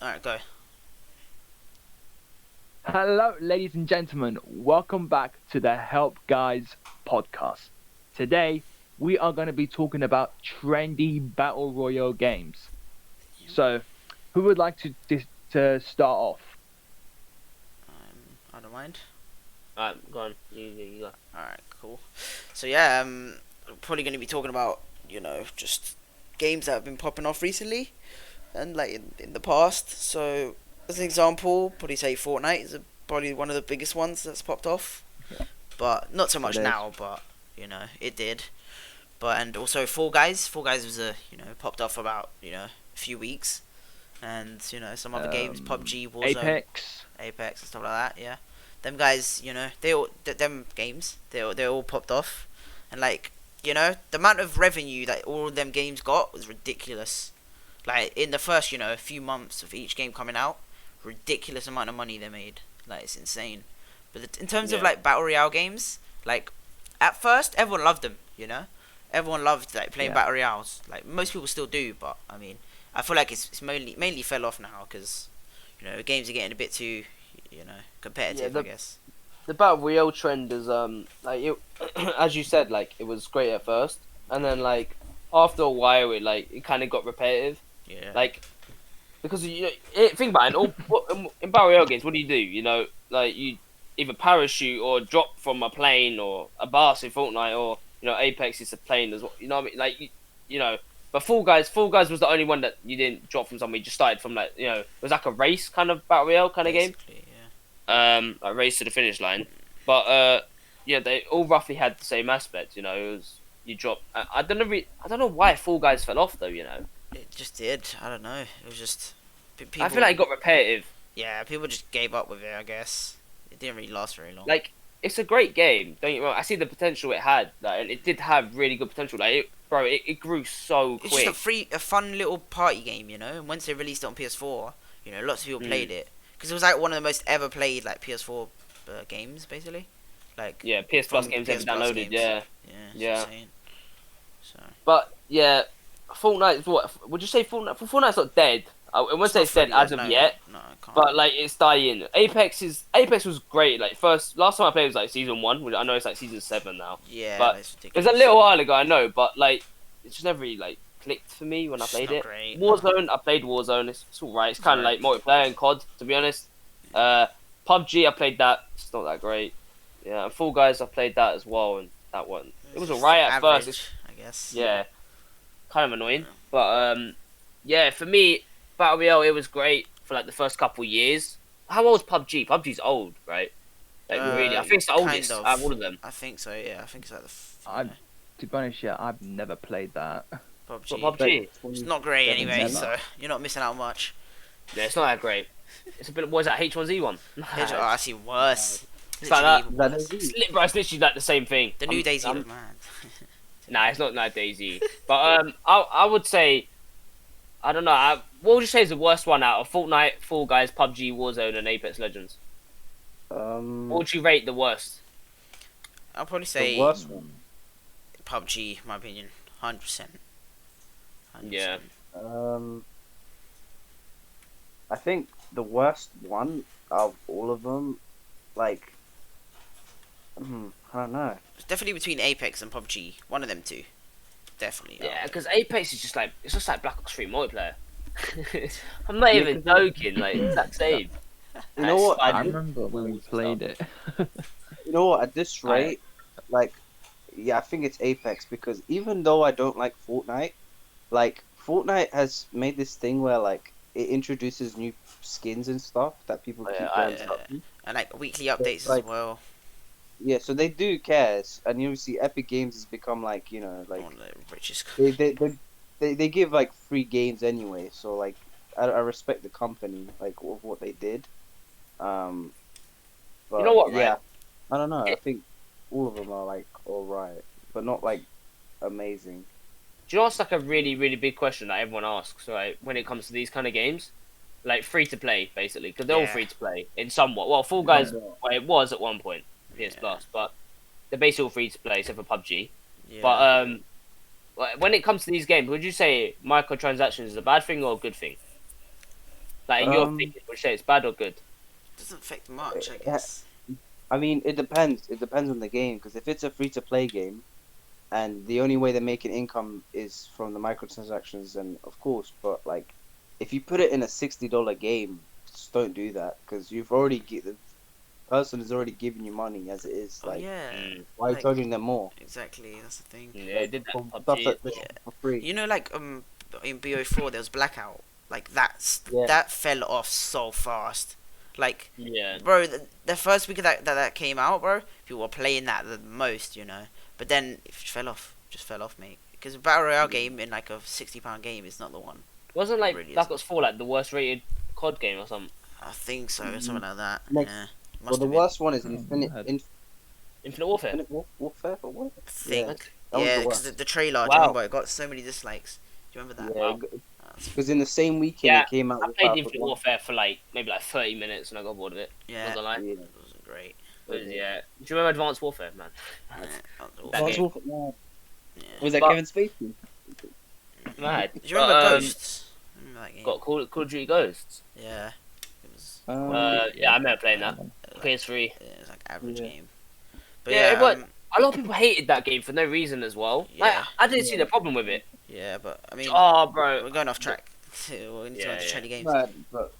Alright, go. Hello, ladies and gentlemen. Welcome back to the Help Guys podcast. Today, we are going to be talking about trendy battle royale games. So, who would like to start off? I don't mind. Alright, go on. You go. Alright, cool. So yeah, we're probably going to be talking about, just games that have been popping off recently and like in the past. So as an example, probably say Fortnite is probably one of the biggest ones that's popped off. Yeah. But not so It much is. now, but it did. But and also Fall Guys. Fall Guys was popped off about, a few weeks. And, some other games, PUBG, Warzone, Apex. and stuff like that, yeah. Them guys, they all them games, they all popped off, and like, the amount of revenue that all of them games got was ridiculous. Like in the first, few months of each game coming out, ridiculous amount of money they made. Like it's insane. But in terms of Yeah. like battle royale games, like at first everyone loved them, everyone loved like playing Yeah. battle royales. Like most people still do, but I mean, I feel like it's mainly fell off now because games are getting a bit too competitive, Yeah, I guess. The battle royale trend is like it, as you said, like it was great at first, and then like after a while, it kind of got repetitive. Yeah. Like because think about it, in battle royale games, what do? Like you either parachute or drop from a plane or a bus in Fortnite, or Apex is a plane as well. You know what I mean? Like you know. But Fall Guys was the only one that you didn't drop from somewhere. You just started from it was like a race kind of battle royale kind of game. Basically, yeah. A race to the finish line. But yeah, they all roughly had the same aspect. It was you drop. I don't know. I don't know why Fall Guys fell off though. It just did. I don't know. It was just people. I feel like it got repetitive. Yeah, people just gave up with it. I guess it didn't really last very long. Like it's a great game. Don't get me wrong. I see the potential it had. And it did have really good potential. It grew so it's quick. just a fun little party game, And once they released it on PS4, lots of people played it because it was like one of the most ever played like PS4 games, basically. Like Yeah, PS Plus from games ever PS Plus downloaded. games. Yeah. Yeah. Yeah. Insane. So But yeah, Fortnite. What would you say? Fortnite's not dead. I wouldn't say it's dead as of yet. No, I can't. But like it's dying. Apex was great. Like last time I played was like season 1. Which I know it's like season 7 now. Yeah, but it's It ridiculous. was a little while ago, I know, but like it just never really like clicked for me when I It's played not it. great. Warzone, I played Warzone. It's alright. It's kind of like Alright. multiplayer and COD, to be honest. PUBG, I played that. It's not that great. Yeah, and Fall Guys, I played that as well, and that one it was just alright at average, first. I guess. Yeah, kind of annoying, but yeah, for me, Battle Royale, it was great for like the first couple years. How old's PUBG? PUBG's old, right? Like really, I think it's the kind oldest of. out of all of them. I think so. Yeah, I think it's like To be honest, yeah, I've never played that. PUBG. But PUBG, It's not great Never. anyway, so you're not missing out much. yeah, it's not that great. It's a bit. What is that? H1Z1. Oh, I see worse. It's like that. Literally even That worse. is Bro, it's literally like the same thing. The new Daisy I'm- was mad. Nah, it's not like Daisy. But I would say, I don't know. What would you say is the worst one out of Fortnite, Fall Guys, PUBG, Warzone, and Apex Legends? What would you rate the worst? I'll probably the say worst one. PUBG, my opinion, 100%. Yeah. I think the worst one out of all of them, like, I don't know. It's definitely between Apex and PUBG. One of them two. Definitely. Yeah, because Apex is just like Black Ops 3 multiplayer. I'm not Yeah, even 'cause joking. Like it's that same. You know what? I remember when we played it. You know what? At this rate, like, yeah, I think it's Apex because even though I don't like Fortnite, like Fortnite has made this thing where like it introduces new skins and stuff that people Oh, keep yeah, going yeah. up to. And like weekly updates like- as well. Yeah, so they do care, and you see Epic Games has become like like One of the richest. they give like free games anyway. So like I respect the company like of what they did. But, You know what, right? Yeah, I don't know. I think all of them are like all right, but not like amazing. Do you know what's like a really, really big question that everyone asks, right? When it comes to these kind of games, like free to play, basically, because they're all Yeah. free to play in somewhat. Well, Fall Guys, Yeah. well, it was at one point, PS Yeah. Plus, but they're basically all free to play except for PUBG. Yeah. But when it comes to these games, would you say microtransactions is a bad thing or a good thing? Like in your Um, opinion, would you say it's bad or good? Doesn't affect much, I yeah, guess. I mean, it depends. It depends on the game. Because if it's a free-to-play game, and the only way they're making income is from the microtransactions, then of course. But like, if you put it in a $60 game, just don't do that because the person has already given you money as it is. Oh Like, yeah, why are you like charging them more? exactly. That's the thing. Yeah, it did that For in stuff PUBG as that they well. for free. You know, like in BO4 there was blackout. Like Yeah. that fell off so fast. Like, Yeah. bro, the first week that came out, bro, people were playing that the most, you know. But then it just fell off, mate. Because a battle royale game in like a £60 game is not the one. Wasn't like Really Black isn't. Ops 4 like the worst rated COD game or something? I think so, something like that. Next- Yeah, Well, must the have been. worst one is Infinite Warfare. Infinite Warfare or what? I think. Yeah, that was Yeah, the because worst. the trailer, do you Wow. remember? It got so many dislikes. Do you remember that? Wow. Because in the same weekend Yeah, it came out. I with played Battlefield Infinite 1. Warfare for like maybe like 30 minutes and I got bored of it. Yeah, Wasn't I? Yeah. it wasn't great. Yeah. Do you remember Advanced Warfare, man? Yeah, that was That awful. game. Battlefield 1. Yeah. Was that But- Kevin Spacey? Mad. Do you remember But, Ghosts? Remember that game? Got Call of Duty Ghosts. Yeah. It was. Yeah, I remember playing that. Like, PS3. yeah, it was like average Yeah. game. But Yeah, yeah, but- A lot of people hated that game for no reason as well. Like, Yeah. I didn't see the problem with it. yeah, but I mean, Oh, bro. we're going off track. We need to go Yeah, into yeah. Trendy Games. But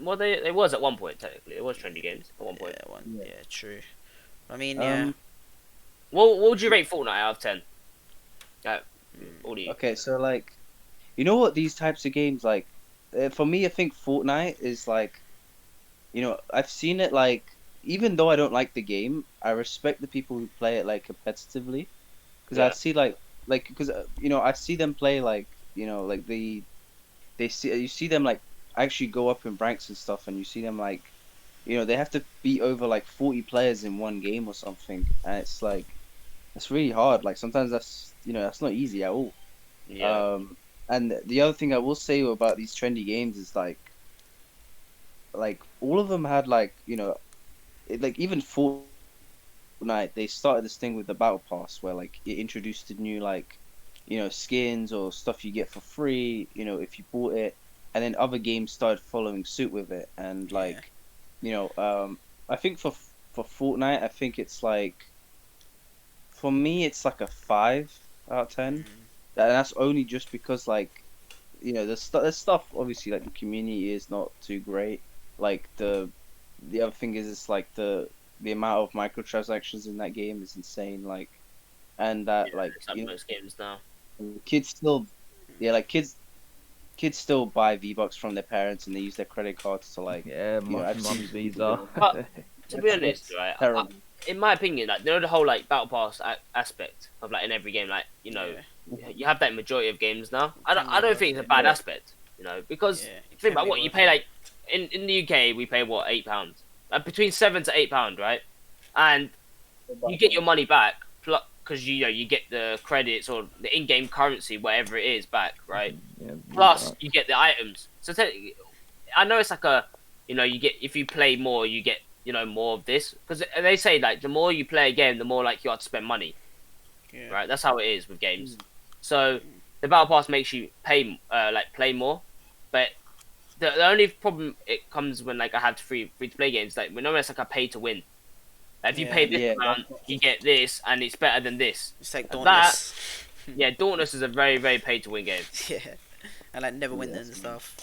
Well, they was at one point technically. It was Trendy Games at one point. Yeah, Yeah. true. I mean, yeah. What would you rate Fortnite out of 10? All do you? okay, so like, you know what these types of games like? For me, I think Fortnite is like, I've seen it like, even though I don't like the game, I respect the people who play it like competitively, because I Yeah. see because I see them play like like you see them like actually go up in ranks and stuff, and you see them like they have to beat over like 40 players in one game or something, and it's like it's really hard. Like sometimes that's not easy at all. Yeah. And the other thing I will say about these trendy games is like all of them had like like even Fortnite, they started this thing with the battle pass where like it introduced the new like skins or stuff you get for free if you bought it, and then other games started following suit with it, and like I think for Fortnite, I think it's like for me it's like a 5 out of 10. Mhm. And that's only just because like there's stuff obviously like the community is not too great. Like the other thing is it's like the amount of microtransactions in that game is insane. Like, and that Yeah, like it's like most games now. kids still kids still buy V-Bucks from their parents and they use their credit cards to like Yeah, I've mum's seen- visa. But- To be honest, right? terrible. In my opinion, like the whole like battle pass aspect of like in every game, like you have that in majority of games now. I don't think it's a bad Yeah. aspect, because Yeah, it think can about be what you worth pay it. like in the UK we pay what £8, like between £7 to £8, right? And you get your money back because you get the credits or the in-game currency, whatever it is, back, right? Yeah, Plus you get the items. So I know it's like you get, if you play more, you get more of this, because they say like the more you play a game, the more like you have to spend money, Yeah. right? That's how it is with games. So the battle pass makes you play more, but the only problem it comes when like I have free to play games, like when it's like a pay to win. Like, if you Yeah. pay this Yeah, amount, you get this, and it's better than this. It's like That- Dauntless. Yeah, Dauntless is a very very pay to win game. Yeah, and like Neverwinter Yeah. and stuff.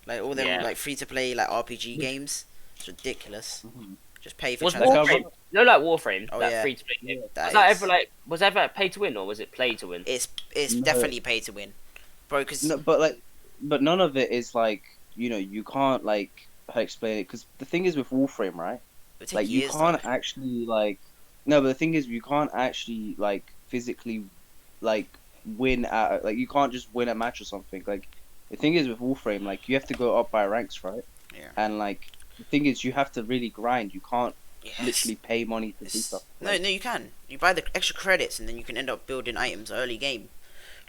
Like all them Yeah. like free to play like RPG games. It's ridiculous. Mhm. Just pay for Was transactions. Warframe? No, like Warframe, Oh, that yeah. free to play game. That Was that ever pay to win or was it play to win? It's No. definitely pay to win, bro. Because No, but none of it is like you can't like how to explain it, because the thing is with Warframe, right? it take Like you years. can't though. actually like no, but the thing is you can't actually like physically like win at like you can't just win a match or something. Like the thing is with Warframe, like you have to go up by ranks, right? Yeah. And like the thing is you have to really grind. You can't Yes. literally pay money to do It's- stuff. No, Like, no, you can. You buy the extra credits and then you can end up building items early game.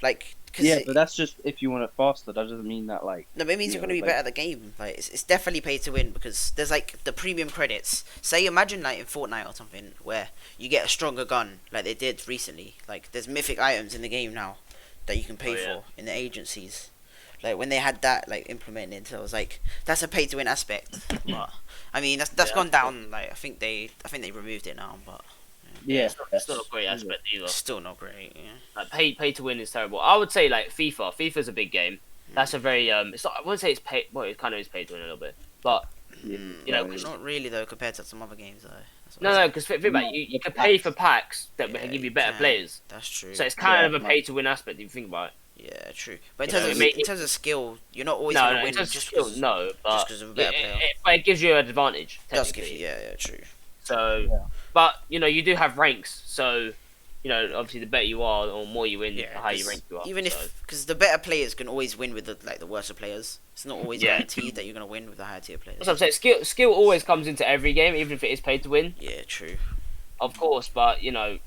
Like, cause yeah, but that's just if you want it faster. That doesn't mean that like no, but it means you you're know, gonna be like- better at the game. Like, it's definitely pay to win because there's like the premium credits. Say, imagine like in Fortnite or something where you get a stronger gun, like they did recently. Like, there's mythic items in the game now that you can pay Oh, yeah. for in the agencies. like when they had that like implemented, I was like, that's a pay to win aspect. But I mean, that's gone down. Like I think they removed it now, but Yeah, it's not a great aspect either. still not great. Yeah. Like pay to win is terrible. I would say like FIFA. FIFA's a big game. That's a very it's not. I wouldn't say it's pay. Well, it kind of is pay to win a little bit, but you know, Not really though compared to some other games though. no, because think about it, you can pay for packs that will give you better players. That's true. So it's kind of a pay to win aspect if you think about it. Yeah, true. But In terms of skill, you're not always gonna win just just skill, no, but because of a better player. But it gives you an advantage. It does give Technically. you, yeah, true. So, but you know, you do have ranks. So, you know, obviously, the better you are, or more you win, the higher you rank you are. Even if, because the better players can always win with the worse players. It's not always guaranteed that you're gonna win with the higher tier players. That's what I'm saying. Skill always comes into every game, even if it is paid to win. Yeah, true. Of course, but you know,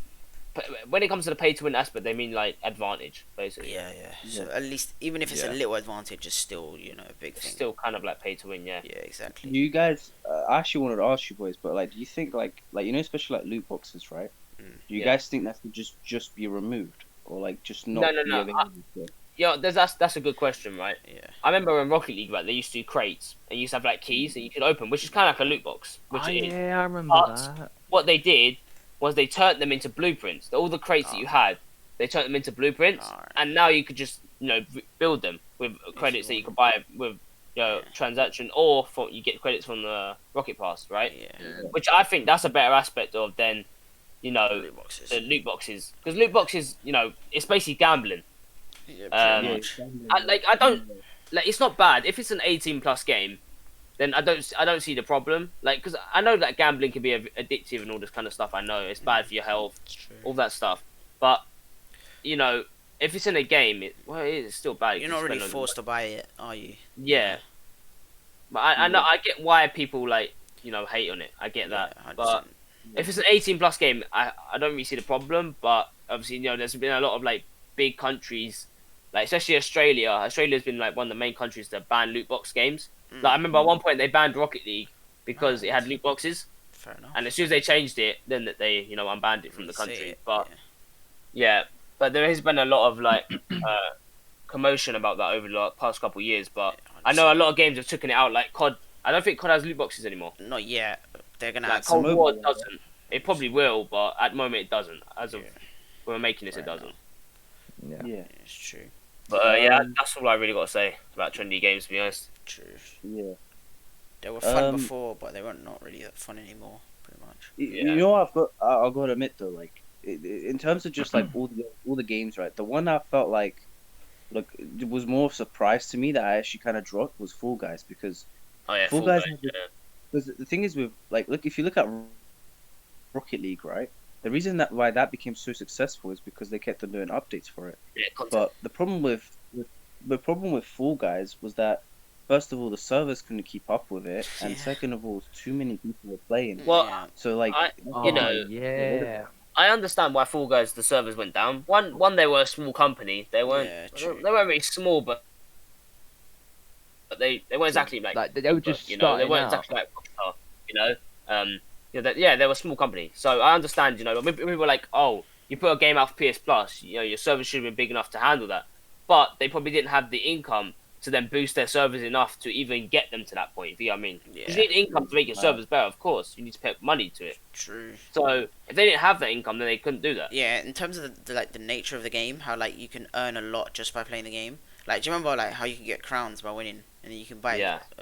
when it comes to the pay to win aspect, they mean like advantage, basically. Yeah. So at least, even if it's a little advantage, it's still a big thing. Still kind of like pay to win, yeah. Yeah, exactly. You guys, I actually wanted to ask you boys, but like, do you think like you know, especially like loot boxes, right? Do you guys think that should just be removed, or like just not? No. Yeah, that's a good question, right? Yeah. I remember in Rocket League, right, they used to do crates, and you used to have like keys that you could open, which is kind of like a loot box. Which it is. Yeah, I remember that. What they did was they turned them into blueprints. All the crates that you had, they turned them into blueprints, and now you could just build them with credits that you could buy with transaction, or you get credits from the Rocket Pass, right? Yeah. Which I think that's a better aspect of than Loot boxes. the loot boxes, because loot boxes, it's basically gambling. Yeah, I don't like. It's not bad if it's an 18+ game. Then I don't see the problem. Like, because I know that gambling can be addictive and all this kind of stuff. I know it's bad for your health, all that stuff. But if it's in a game, it's still bad. You're not really forced to buy it, are you? Yeah. But I know I get why people hate on it. I get that. Yeah, but if it's an 18+ game, I don't really see the problem. But obviously, there's been a lot of big countries, especially Australia. Australia's been one of the main countries to ban loot box games. I remember at one point they banned Rocket League because it had loot boxes. Fair enough. And as soon as they changed it, then they unbanned it from the country. But but there has been a lot of commotion about that over the past couple of years. But I know a lot of games have taken it out. Like COD, I don't think COD has loot boxes anymore. Not yet. They're gonna add Cold some. War doesn't. It probably will, but at the moment it doesn't. As of when we're making this, it doesn't. Yeah. It's true. But that's all I really got to say about Trendy Games, to be honest. True. Yeah. They were fun before, but they were not really that fun anymore. Pretty much. You know what I'll go to admit though, in terms of just all the games, right? The one I felt it was more of a surprise to me that I actually kind of dropped was Fall Guys, because Fall Guys. Because the thing is with look, if you look at Rocket League, right? The reason why that became so successful is because they kept on doing updates for it. Yeah, content. But the problem with Fall Guys was that, first of all, the servers couldn't keep up with it, and second of all, too many people were playing. Well, so I understand why Fall Guys the servers went down. One, they were a small company. They weren't. They weren't really small, but they weren't exactly they were just starting they weren't out. exactly they were a small company. So I understand. People were like, oh, you put a game out for PS Plus. Your servers should have been big enough to handle that. But they probably didn't have the income to then boost their servers enough to even get them to that point. If you know what I mean? Because you need income to make your servers better. Of course, you need to pay money to it. True. So if they didn't have that income, then they couldn't do that. Yeah, in terms of the nature of the game, how you can earn a lot just by playing the game. Do you remember how you can get crowns by winning, and then you can buy?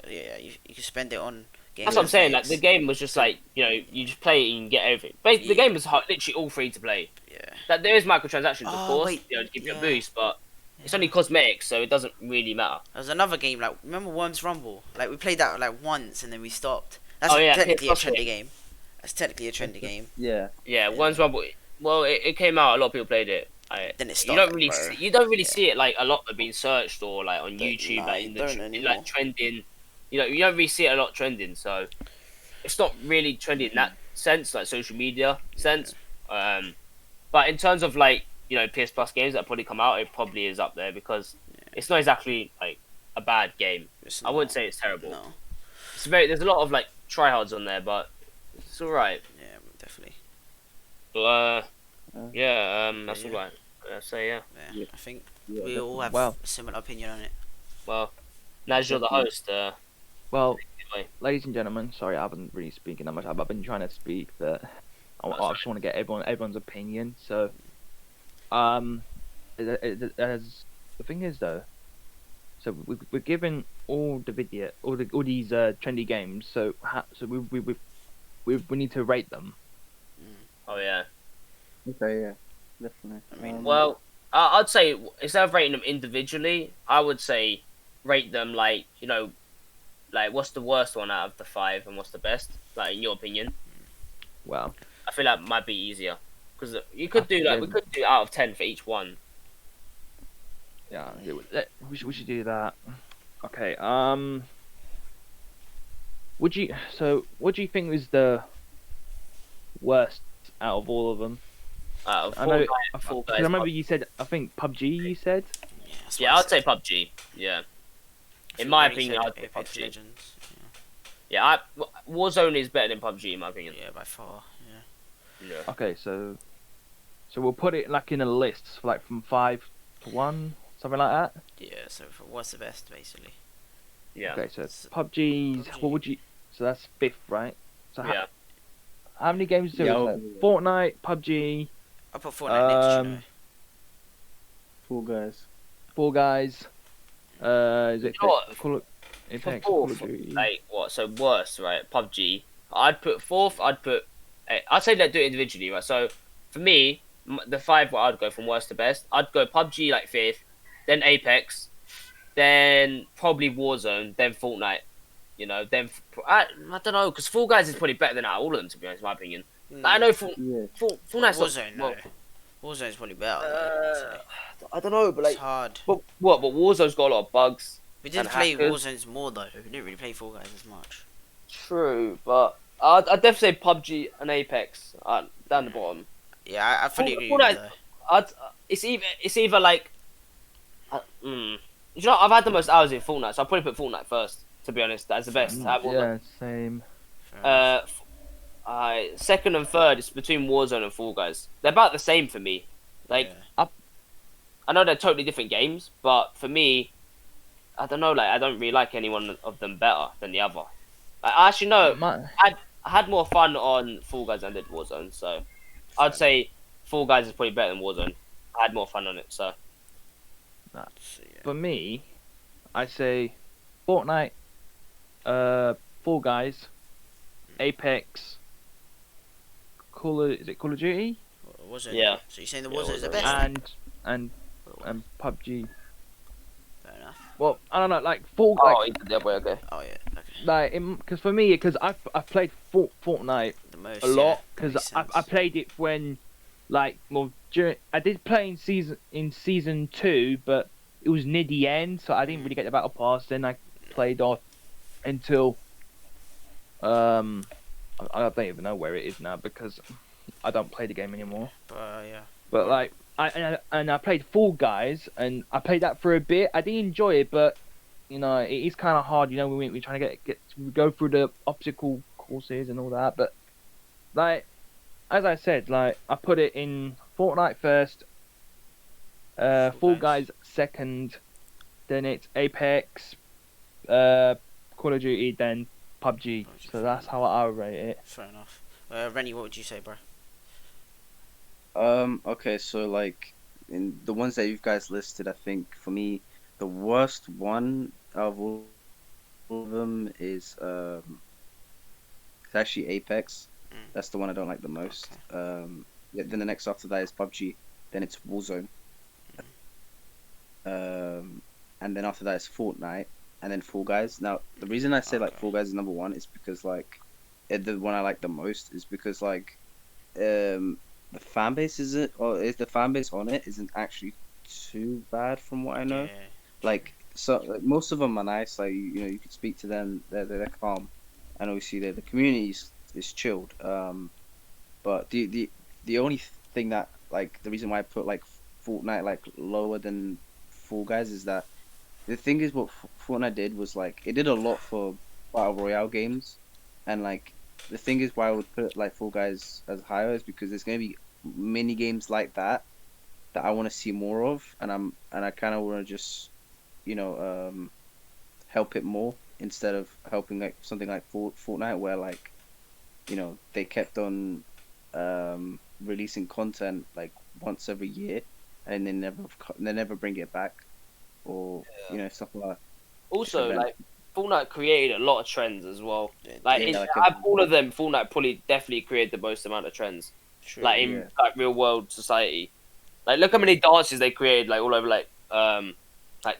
You can spend it on games. That's what I'm saying. The game was just you just play it and you get everything. Basically, the game was literally all free to play. Yeah. There is microtransactions, of course, wait, to give you a boost, but it's only cosmetics, so it doesn't really matter. There's another game remember Worms Rumble? We played that once and then we stopped. That's technically a trendy game. That's technically a trendy game. Yeah. Worms Rumble. Well, it came out. A lot of people played it. Then it stopped. You don't really see it a lot of being searched or on YouTube, trending. You don't really see it a lot trending, so it's not really trendy in that sense, social media sense. But in terms of PS Plus games that probably come out, it probably is up there because it's not exactly a bad game. I wouldn't say it's terrible. No. There's a lot of tryhards on there, but it's alright. Yeah, definitely. But that's all right. I say I think we all have a similar opinion on it. Well, now as you're the host, Well, anyway. ladies and gentlemen, sorry, I haven't really speaking that much. I've been trying to speak, but I just want to get everyone's opinion. So, as the thing is though, so we're given all these trendy games. So we need to rate them. Oh yeah. Okay, yeah, definitely. I mean, Well, I'd say instead of rating them individually, I would say rate them like like what's the worst one out of the 5 and what's the best, like in your opinion. Well, I feel that might be easier because you could do we could do out of 10 for each one. yeah, we should do that. Okay. What do you think was the worst out of all of them? Out of I know. Fall I Guys, remember you said. I think PUBG. You said. yeah, that's what yeah, I I'd say said. PUBG. Yeah, I in think my you already opinion, said I'd say Apex PUBG. Legends. Yeah, Warzone is better than PUBG in my opinion. Yeah, by far. Yeah. Yeah. Okay, so we'll put it like in a list, like from 5 to 1, something like that. Yeah. So what's the best, basically? Yeah. Okay, so S- PUBG's. PUBG. What would you? So that's 5th, right? So Yeah. how many games do Yeah, it? I'll Like agree with Fortnite, PUBG, I put Fortnite next. You know. Fall Guys. Fall Guys. Is it You know what? Call of For Apex, Call of fourth, Duty? like what? So worst, right? PUBG. I'd put fourth. I'd say let's do it individually, right? So for me, the 5 what I'd go from worst to best. I'd go PUBG like 5th, then Apex, then probably Warzone, then Fortnite. Then I don't know because Fall Guys is probably better than all of them to be honest, in my opinion. I know Yeah. Fortnite's Warzone. not, No. Warzone's probably better. I don't know, but it's like, hard. but Warzone's got a lot of bugs. We didn't and play hackers. Warzones more though. We didn't really play Fall Guys as much. True, but I'd definitely say PUBG and Apex down the bottom. Yeah, I fully agree with Fortnite- you though. It's either like, I've had the most hours in Fortnite, so I'll probably put Fortnite first. To be honest, that's the best. Yeah, same. Fair enough. Second and third is between Warzone and Fall Guys. They're about the same for me. Like, Yeah. I know they're totally different games, but for me, I don't know. Like, I don't really like any one of them better than the other. I actually no. I had more fun on Fall Guys than I did Warzone, so I'd say Fall Guys is probably better than Warzone. I had more fun on it, so So, yeah. For me, I say Fortnite, Fall Guys, Apex, is it Call of Duty? Warzone. Yeah. So you're saying the Yeah, Warzone is the Warzone. best? And PUBG. Fair enough. Well, I don't know, like Fall oh, you did the other way, okay. Oh yeah. Okay. like because for me, because I've played Fortnite The most. a lot Yeah, because makes I sense. played it when I did play in season 2, but it was near the end, so I didn't really get the battle pass. Then I played off until I don't even know where it is now because I don't play the game anymore. But yeah. But like I played Fall Guys and I played that for a bit. I did enjoy it, but it is kind of hard. We're trying to go through the obstacle courses and all that. But like as I said, like I put it in Fortnite first, Fall Guys second, then it's Apex, Call of Duty, then PUBG. So that's how I rate it. Fair enough. Rennie, what would you say, bro? Okay, so like in the ones that you guys listed, I think for me the worst one of all of them is it's actually Apex. Mm. That's the one I don't like the most. Yeah, then the next after that is PUBG. Then it's Warzone. And then after that is Fortnite, and then Fall Guys. Now the reason I say like Fall Guys is number one is because like the one I like the most is because like the fan base the fan base on it isn't actually too bad from what I know. Yeah. Like most of them are nice. Like you can speak to them. They're calm, and obviously the community is chilled. But the only thing that like the reason why I put like Fortnite like lower than Fall Guys is that the thing is what Fortnite did was like it did a lot for battle royale games, and like the thing is why I would put like Fall Guys as higher is because there's gonna be mini games like that I want to see more of, and I kind of want to just help it more instead of helping like something like Fortnite, where like they kept on releasing content like once every year, and they never bring it back, or stuff like that. Also, Event. like Fortnite created a lot of trends as well. Like, Yeah, out of all of them, Fortnite probably definitely created the most amount of trends. True. Like in like real world society. Like look how many dances they created like all over like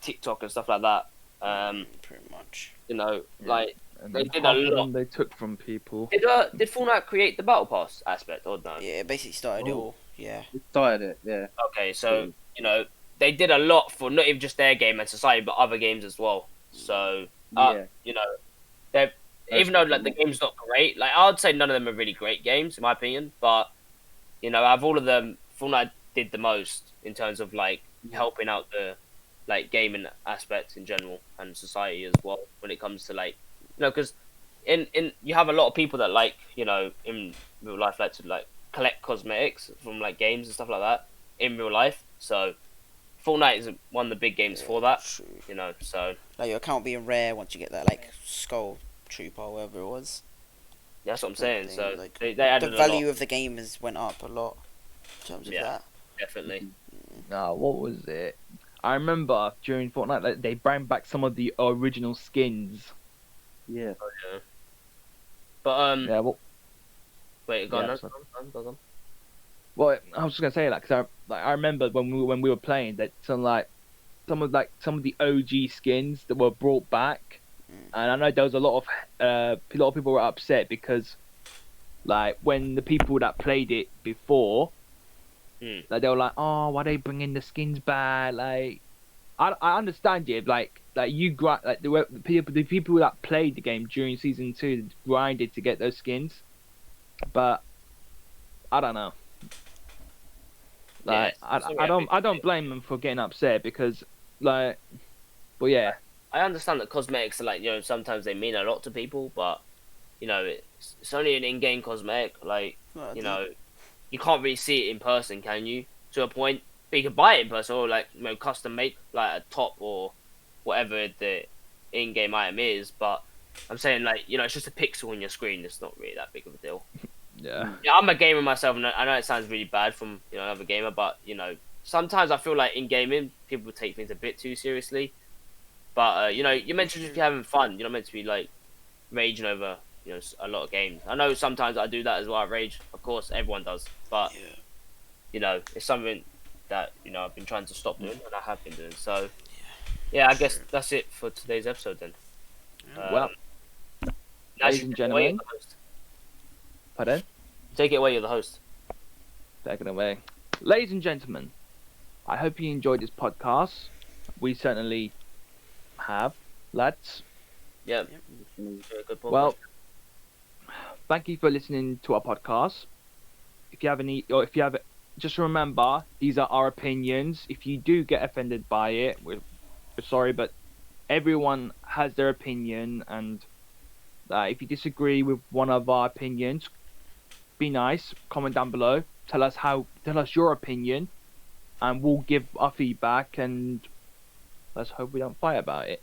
TikTok and stuff like that. Pretty much. Like And they then did half a of lot. them they took from people. Did Fortnite create the battle pass aspect or no? Yeah, it basically started it all. Yeah. It started it, yeah. Okay, so they did a lot for not even just their game and society, but other games as well. So Yeah. they're even though like the game's not great, like I'd say none of them are really great games in my opinion. But out of all of them, Fortnite did the most in terms of like helping out the like gaming aspect in general and society as well when it comes to like because in you have a lot of people that like in real life like to like collect cosmetics from like games and stuff like that in real life. So Fortnite is one of the big games for that. True. So Like your account being rare once you get that like skull trooper or whatever it was. that's what I'm saying. Thing, So like, they added the a value lot, of the game has went up a lot in terms of that. definitely. What was it? I remember during Fortnite, like, they brought back some of the original skins. Yeah. But Yeah, well, wait, go on. Yeah, Go on. well, I was just gonna say that because I remember when we were playing that some of the OG skins that were brought back, and I know there was a lot of people were upset because like when the people that played it before, like they were like, oh, why are they bringing the skins back? Like, I understand you, like you grind, like the people that played the game during season 2 grinded to get those skins, but I don't know. Like, I don't blame them for getting upset because, like, well, yeah. I understand that cosmetics are like sometimes they mean a lot to people, but it's only an in-game cosmetic. Like Well, you can't really see it in person, can you? To a point, but you can buy it in person or like custom make like a top or whatever the in-game item is. But I'm saying like it's just a pixel on your screen. It's not really that big of a deal. Yeah. Yeah, I'm a gamer myself, and I know it sounds really bad from another gamer, but sometimes I feel like in gaming people take things a bit too seriously. But you mentioned if you're having fun, you're not meant to be like raging over a lot of games. I know sometimes I do that as well. I rage, of course, everyone does, but it's something that I've been trying to stop doing, and I have been doing. So yeah, I guess that's it for today's episode then. Well, now ladies you and take it away, gentlemen. you're the host. Pardon? Take it away, you're the host. Take it away. Ladies and gentlemen, I hope you enjoyed this podcast. We certainly have, lads. Yeah. Good podcast. Well, thank you for listening to our podcast. If you have, just remember, these are our opinions. If you do get offended by it, we're sorry, but everyone has their opinion, and if you disagree with one of our opinions, be nice. Comment down below. Tell us your opinion, and we'll give our feedback. And let's hope we don't fight about it.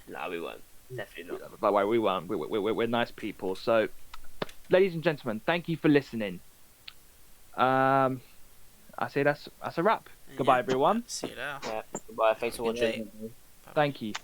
No, we won't. Definitely not. That way we won't. We're nice people. So, ladies and gentlemen, thank you for listening. I say that's a wrap. Goodbye, everyone. See you later. Yeah. Goodbye. Thanks for watching. Thank you.